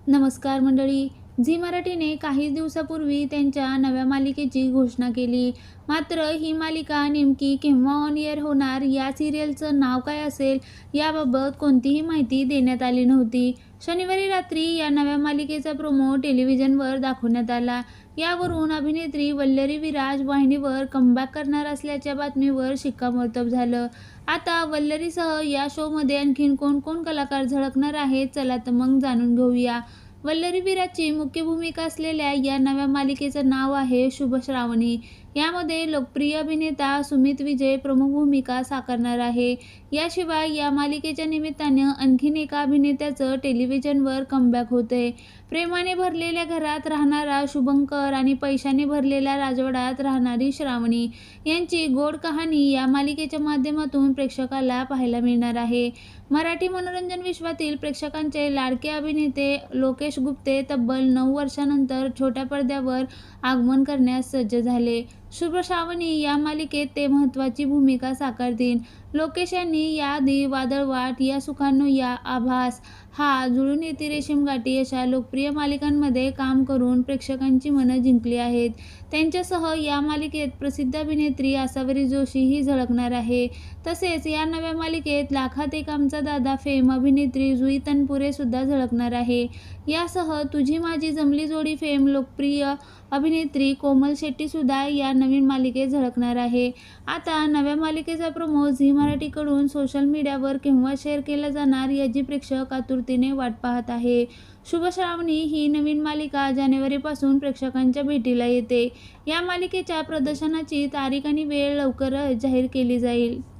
नमस्कार मंडळी. झी मराठीने काही दिवसापूर्वी त्यांच्या नव्या मालिकेची घोषणा केली. मात्र ही मालिका नेमकी केव्हा ऑन एअर होणार, या सिरियलचं नाव काय असेल याबाबत कोणतीही माहिती देण्यात आली नव्हती. शनिवारी रात्री या नव्या मालिकेचा प्रोमो टेलिव्हिजनवर दाखवण्यात आला. यावरून अभिनेत्री वल्लरी विराज वाहिनीवर कमबॅक करणार असल्याच्या बातमीवर शिक्कामोर्तब झालं. आता वल्लरीसह या शोमध्ये आणखीन कोण कोण कलाकार झळकणार आहेत, चला तर मग जाणून घेऊया. वल्लरी विराजची मुख्य भूमिका असलेल्या या नव्या मालिकेचं नाव आहे शुभ श्रावणी. यामध्ये लोकप्रिय अभिनेता सुमित विजय प्रमुख भूमिका साकारणार आहे. याशिवाय या मालिकेच्या निमित्तानं आणखीन एका अभिनेत्याचं टेलिव्हिजनवर कमबॅक होतंय. प्रेमाने भरलेल्या घरात राहणारा शुभंकर आणि पैशाने भरलेल्या राजवाड्यात राहणारी श्रावणी यांची गोड कहाणी या मालिकेच्या माध्यमातून प्रेक्षकाला पाहायला मिळणार आहे. मराठी मनोरंजन विश्वातील प्रेक्षकांचे लाडके अभिनेते लोकेश गुप्ते तब्बल 9 वर्षांनंतर छोट्या पडद्यावर आगमन करण्यास सज्ज झाले. शुभ श्रावणी या मालिकेत ते महत्त्वाची भूमिका साकारतील. लोकेश यांनी याआधी वादळवाट, या सुखांनो या, आभास, हा, जुळून येती रेशीमगाठी अशा लोकप्रिय मालिकांमध्ये काम करून प्रेक्षकांची मनं जिंकली आहेत. त्यांच्यासह या मालिकेत प्रसिद्ध अभिनेत्री आसावरी जोशी ही झळकणार आहे. तसेच या नव्या मालिकेत लाखात एक आमचा दादा फेम अभिनेत्री जुई तनपुरे सुद्धा झळकणार आहे. यासह तुझी माझी जमली जोडी फेम लोकप्रिय अभिनेत्री कोमल शेट्टी सुद्धा या नवीन मालिकेत झळकणार आहे. आता नव्या मालिकेचा प्रोमो झी मराठीकडून सोशल मीडियावर केव्हा शेअर केला जाणार याची प्रेक्षक आतुरतेने वाट पाहत आहे. शुभ श्रावणी ही नवीन मालिका जानेवारीपासून प्रेक्षकांच्या भेटीला येते. या मालिकेच्या प्रदर्शनाची तारीख आणि वेळ लवकरच जाहीर केली जाईल.